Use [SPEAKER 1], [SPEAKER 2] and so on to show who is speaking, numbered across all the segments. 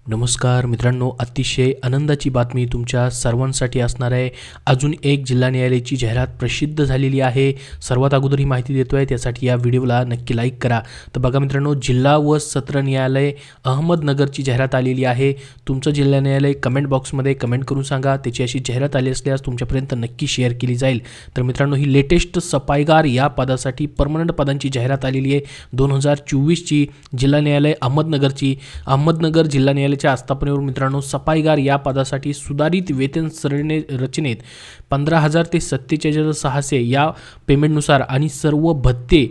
[SPEAKER 1] नमस्कार मित्रांनो, अतिशय आनंदाची बातमी तुमच्या सर्वांसाठी असणार आहे। अजून एक जिल्हा न्यायालयाची जाहिरात प्रसिद्ध झालेली आहे। सर्वात अगोदर ही माहिती देतोय, त्यासाठी या व्हिडिओला नक्की लाईक करा। तर बघा मित्रांनो, जिल्हा व सत्र न्यायालय अहमदनगरची जाहिरात आलेली आहे। तुमचं जिल्हा न्यायालय कमेंट बॉक्समध्ये कमेंट करून सांगा, त्याची अशी जाहिरात आली असल्यास तुमच्यापर्यंत नक्की शेअर केली जाईल। तर मित्रांनो, ही लेटेस्ट सफाईगार या पदासाठी परमनंट पदांची जाहिरात आलेली आहे। 2024ची जिल्हा न्यायालय अहमदनगर जिल्हा न्यायालय आस्थापनेवर मित्रांनो, सफाईगार या पदासाठी सुधारित वेतन रचनेत 15,000 ते 47,600 या पेमेंटनुसार आणि सर्व भत्ते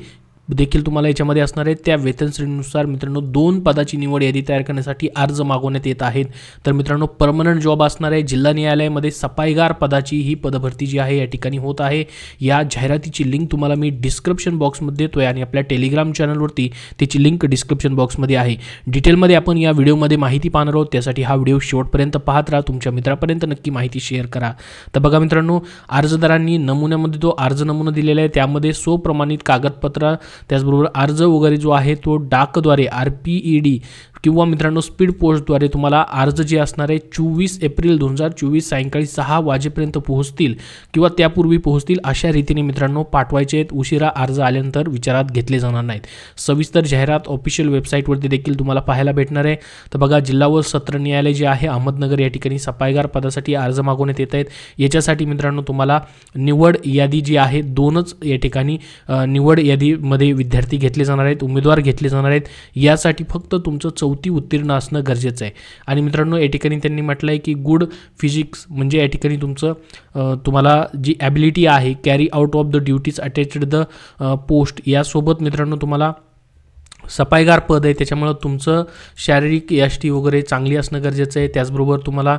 [SPEAKER 1] देखील तुम्हाला याच्यामध्ये असणार आहे। त्या वेतन श्रेणीनुसार मित्रांनो 2 पदाची निवड यादी तयार करण्यासाठी अर्ज मागवण्यात येत आहेत। तर मित्रांनो, परमनंट जॉब असणार आहे। जिल्हा न्यायालयामध्ये सफाईगार पदाची ही पदभरती जी आहे या ठिकाणी होत आहे। या जाहिरातीची लिंक तुम्हाला मी डिस्क्रिप्शन बॉक्समध्ये देतोय आणि आपल्या टेलिग्राम चॅनलवरती त्याची लिंक डिस्क्रिप्शन बॉक्समध्ये आहे। डिटेलमध्ये आपण या व्हिडिओमध्ये माहिती पाहणार आहोत, त्यासाठी हा व्हिडिओ शेवटपर्यंत पाहत राहा। तुमच्या मित्रापर्यंत नक्की माहिती शेअर करा। तर बघा मित्रांनो, अर्जदारांनी नमुन्यामध्ये जो अर्ज नमुना दिलेला आहे त्यामध्ये स्वप्रमाणित कागदपत्र, त्याचबरोबर अर्ज वगैरे जो आहे तो डाकद्वारे RPED किंवा मित्रांनो स्पीड पोस्टद्वारे तुम्हाला अर्ज जे असणार आहे 24 एप्रिल 2024 सायंकाळी 6 वाजेपर्यंत पोहोचतील किंवा त्यापूर्वी पोहोचतील अशा रीतीने मित्रांनो पाठवायचे आहेत। उशिरा अर्ज आल्यानंतर विचारात घेतले जाणार नाहीत। सविस्तर जाहिरात ऑफिशियल वेबसाईटवरती देखील तुम्हाला पाहायला भेटणार आहे। तर बघा, जिल्हा व सत्र न्यायालय जे आहे अहमदनगर या ठिकाणी सफाईगार पदासाठी अर्ज मागवण्यात येत आहेत। याच्यासाठी मित्रांनो तुम्हाला निवड यादी जी आहे 2च या ठिकाणी निवड यादीमध्ये विद्यार्थी घेतले जाणार आहेत, उमेदवार घेतले जाणार आहेत। यासाठी फक्त तुमचं 4थी उत्तीर्ण असणं गरजेचं आहे। आणि मित्रांनो, या ठिकाणी त्यांनी म्हटलं आहे की गुड फिजिक्स म्हणजे या ठिकाणी तुमचं तुम्हाला जी ॲबिलिटी आहे carry out of the duties attached the post यासोबत मित्रांनो तुम्हाला सफाईगार पद आहे, त्याच्यामुळे तुमचं शारीरिक यष्टी वगैरे चांगली असणं गरजेचं आहे। त्याचबरोबर तुम्हाला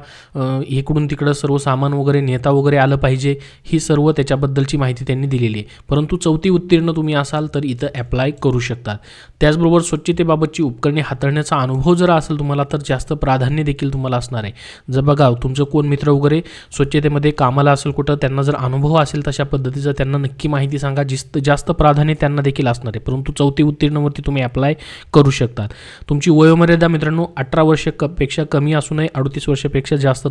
[SPEAKER 1] इकडून तिकडं सर्व सामान वगैरे नेता वगैरे आलं पाहिजे। ही सर्व त्याच्याबद्दलची माहिती त्यांनी दिलेली आहे। परंतु 4थी उत्तीर्ण तुम्ही असाल तर इथं ॲप्लाय करू शकता। त्याचबरोबर स्वच्छतेबाबतची उपकरणे हाताळण्याचा अनुभव जर असेल तुम्हाला तर जास्त प्राधान्य देखील तुम्हाला असणार आहे। जर बघा, तुमचं कोण मित्र वगैरे स्वच्छतेमध्ये कामाला असेल कुठं, त्यांना जर अनुभव असेल तशा पद्धतीचं त्यांना नक्की माहिती सांगा। जास्त प्राधान्य त्यांना देखील असणार आहे। परंतु 4थी उत्तीर्णवरती तुम्ही अप्लाय करू शकतात। तुमची वयोमर्यादा मित्रांनो 18 वर्षापेक्षा कमी असू नये, 38 वर्षापेक्षा जास्त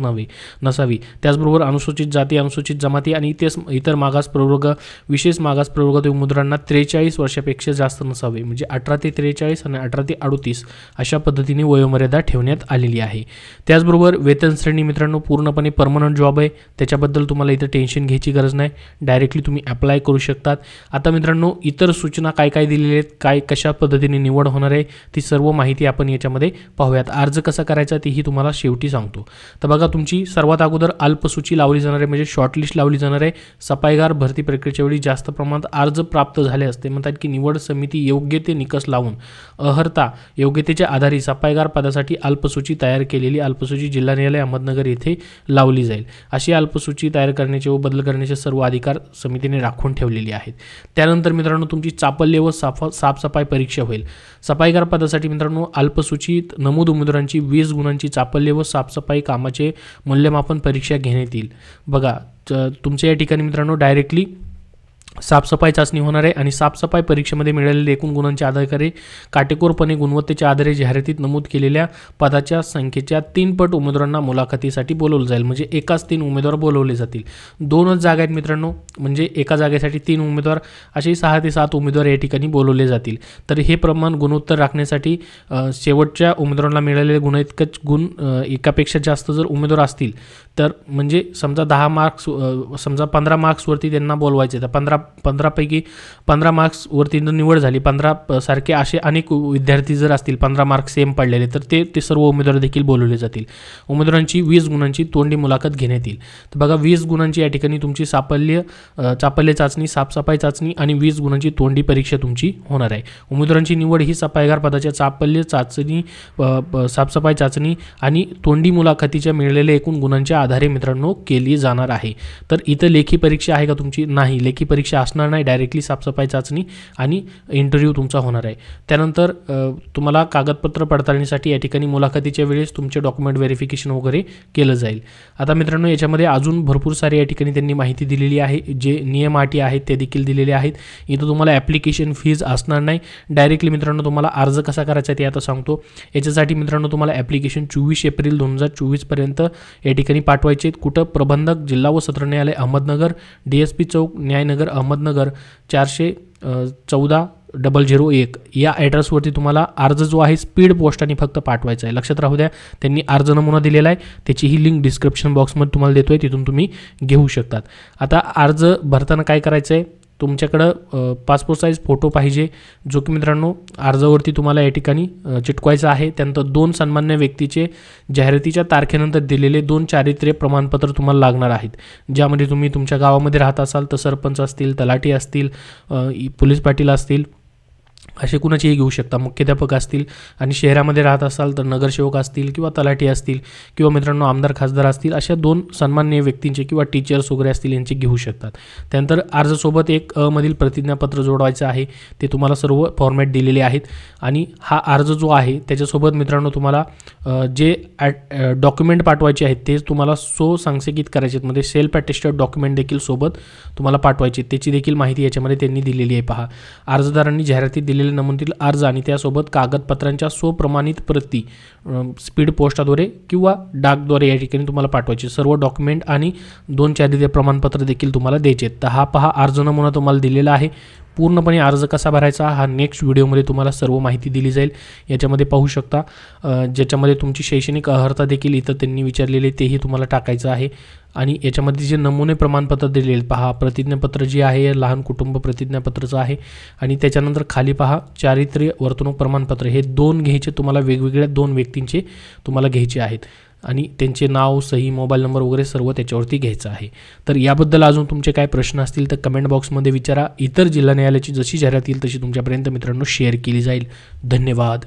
[SPEAKER 1] नसावी। त्याचबरोबर अनुसूचित जाती, अनुसूचित जमाती आणि इतर मागास प्रवर्ग, विशेष मागास प्रवर्गातील उमेदवारांना 43 वर्षापेक्षा जास्त नसावे। म्हणजे 18 ते 43 आणि 18 ते 38 अशा पद्धतीने वयोमर्यादा ठेवण्यात आलेली आहे। त्याचबरोबर वेतन श्रेणी मित्रांनो पूर्णपणे परमनंट जॉब आहे, त्याच्याबद्दल तुम्हाला इथं टेन्शन घ्यायची गरज नाही। डायरेक्टली तुम्ही अप्लाय करू शकतात। आता मित्रांनो, इतर सूचना काय काय दिलेल्या आहेत, कशा पद्धतीने निवड होणार आहे ती सर्व माहिती आपण याच्यामध्ये पाहूयात। अर्ज कसा करायचा तीही तुम्हाला शेवटी सांगतो। तर बघा, तुमची सर्वात अगोदर अल्पसूची लावली जाणार आहे, म्हणजे शॉर्टलिस्ट लावली जाणार आहे। सफाईगार भरती प्रक्रियेच्या वेळी जास्त प्रमाणात अर्ज प्राप्त झाले असते म्हणतात की निवड समिती योग्य ते निकष लावून अर्हता योग्यतेच्या आधारे सफाईगार पदासाठी अल्पसूची तयार केलेली अल्पसूची जिल्हा न्यायालय अहमदनगर येथे लावली जाईल। अशी अल्पसूची तयार करण्याचे व बदल करण्याचे सर्व अधिकार समितीने राखून ठेवलेले आहेत। त्यानंतर मित्रांनो, तुमची चापल्य व साफसफाई परीक्षा होईल। सफाईगार पदासाठी मित्रांनो अल्पसूचित नमूद उमेदवारांची 20 गुणांची चापल्य व साफसफाई कामाचे मूल्यमापन परीक्षा घेण्यात येईल। बघा, तुमच्या या ठिकाणी मित्रांनो डायरेक्टली साफसफाई चाचणी होणार आहे आणि साफसफाई परीक्षेमध्ये मिळालेले एकूण गुणांच्या आधारे काटेकोरपणे गुणवत्तेच्या आधारे जाहिरातीत नमूद केलेल्या पदाच्या संख्येच्या 3 पट उमेदवारांना मुलाखतीसाठी बोलवलं जाईल। म्हणजे एकाच 3 उमेदवार बोलवले जातील। 2च जागा आहेत मित्रांनो, म्हणजे एका जागेसाठी 3 उमेदवार, असे 6 ते 7 उमेदवार या ठिकाणी बोलवले जातील। तर हे प्रमाण गुणोत्तर राखण्यासाठी शेवटच्या उमेदवारांना मिळालेले गुण इतकंच गुण एकापेक्षा जास्त जर उमेदवार असतील तर म्हणजे समजा 10 मार्क्स समजा 15 मार्क्सवरती त्यांना बोलवायचे, तर 15 पैकी 15 मार्क्सवरती निवड झाली, 15 सारखे असे अनेक विद्यार्थी जर असतील 15 मार्क्स सेम पडलेले तर ते सर्व उमेदवार देखील बोलवले जातील। उमेदवारांची 20 गुणांची तोंडी मुलाखत घेण्यात येईल। तर बघा, 20 गुणांची या ठिकाणी तुमची चापल्य चाचणी, साफसफाई चाचणी आणि 20 गुणांची तोंडी परीक्षा तुमची होणार आहे। उमेदवारांची निवड ही सफाईगार पदाच्या चापल्य चाचणी, साफसफाई चाचणी आणि तोंडी मुलाखतीच्या मिळालेल्या एकूण गुणांच्या आधारे मित्रांनो केली जाणार आहे। तर इथं लेखी परीक्षा आहे का तुमची? नाही, लेखी परीक्षा परीक्षा असणार नाही, डायरेक्टली साफसफाई चाचणी आणि इंटरव्ह्यू तुमचा होणार आहे. त्यानंतर तुम्हाला कागदपत्र पडताळणीसाठी या ठिकाणी मुलाखतीच्या वेळेस तुमचे डॉक्युमेंट व्हेरिफिकेशन वगैरे केलं जाईल. आता मित्रांनो, याच्यामध्ये अजून भरपूर सारे या ठिकाणी त्यांनी माहिती दिलेली आहे, जे नियम अटी आहेत ते देखील दिलेले आहेत. इथं तुम्हाला ॲप्लिकेशन फीज असणार नाही, डायरेक्टली मित्रांनो तुम्हाला अर्ज कसा करायचा ते आता सांगतो. याच्यासाठी मित्रांनो तुम्हाला ॲप्लिकेशन 24 एप्रिल 2024 पर्यंत या ठिकाणी पाठवायचे आहेत. कुठं? प्रबंधक जिल्हा व सत्र न्यायालय अहमदनगर, DSP चौक, न्यायनगर अहमदनगर 414-001 या ॲड्रेसवरती तुम्हाला अर्ज जो आहे स्पीड पोस्टाने फक्त पाठवायचा आहे. लक्षात राहू द्या, त्यांनी अर्ज नमुना दिलेला आहे, त्याची ही लिंक डिस्क्रिप्शन बॉक्समध्ये तुम्हाला देतो आहे, तिथून तुम्ही घेऊ शकतात. आता अर्ज भरताना काय करायचं आहे, तुमच्याकडं पासपोर्ट साईज फोटो पाहिजे, जो की मित्रांनो अर्जावरती तुम्हाला या ठिकाणी चिटकवायचा आहे. त्यानंतर 2 सन्मान्य व्यक्तीचे जाहिरातीच्या तारखेनंतर दिलेले 2 चारित्र्य प्रमाणपत्र तुम्हाला लागणार आहेत, ज्यामध्ये तुम्ही तुमच्या गावामध्ये राहत असाल तर सरपंच असतील, तलाठी असतील, पोलीस पाटील असतील, असे कुणाचेही घेऊ शकता, मुख्याध्यापक असतील, आणि शहरामध्ये राहत असाल तर नगरसेवक असतील किंवा तलाठी असतील किंवा मित्रांनो आमदार खासदार असतील, अशा 2 सन्माननीय व्यक्तींचे किंवा टीचर्स वगैरे असतील यांचे घेऊ शकतात. त्यानंतर अर्जासोबत एक मधील प्रतिज्ञापत्र जोडवायचं आहे, ते तुम्हाला सर्व फॉर्मॅट दिलेले आहेत. आणि हा अर्ज जो आहे त्याच्यासोबत मित्रांनो तुम्हाला जे डॉक्युमेंट पाठवायचे आहेत तेच तुम्हाला सांगीत करायचे आहेत, म्हणजे सेल्फ अटेस्टेड डॉक्युमेंट देखील सोबत तुम्हाला पाठवायचे, त्याची देखील माहिती याच्यामध्ये त्यांनी दिलेली आहे. पहा, अर्जदारांनी जाहिरातीत दिलेले नमुन्यातील अर्ज आणि त्यासोबत कागदपत्रांच्या स्वप्रमाणित प्रती स्पीड पोस्टाद्वारे किंवा डाकद्वारे या ठिकाणी तुम्हाला पाठवायचे. सर्व डॉक्युमेंट आणि 2 चारित्र्य प्रमाणपत्र देखील तुम्हाला द्यायचे. तर हा पहा अर्ज नमुना तुम्हाला दिलेला आहे. पूर्णपणे अर्ज कसा भरायचा हा नेक्स्ट व्हिडिओमध्ये तुम्हाला सर्व माहिती दिली जाईल. याच्यामध्ये पाहू शकता, ज्याच्यामध्ये तुमची शैक्षणिक अर्हता देखील इथं त्यांनी विचारलेले तेही तुम्हाला टाकायचं आहे. आणि याच्यामध्ये जे नमुने प्रमाणपत्र दिलेले पहा, प्रतिज्ञापत्र जे आहे लहान कुटुंब प्रतिज्ञापत्रचं आहे. आणि त्याच्यानंतर खाली पहा चारित्र्य वर्तणूक प्रमाणपत्र, हे 2 घ्यायचे तुम्हाला, वेगवेगळ्या 2 व्यक्तींचे तुम्हाला घ्यायचे आहेत. आणि त्यांचे नाव, सही, मोबाईल नंबर वगैरे सर्व त्याच्यावरती घ्यायचं आहे. तर याबद्दल अजून तुमचे काय प्रश्न असतील तर कमेंट बॉक्समध्ये विचारा. इतर जिल्हा न्यायालयाची जशी जाहिरात येईल तशी तुमच्यापर्यंत मित्रांनो शेअर केली जाईल. धन्यवाद.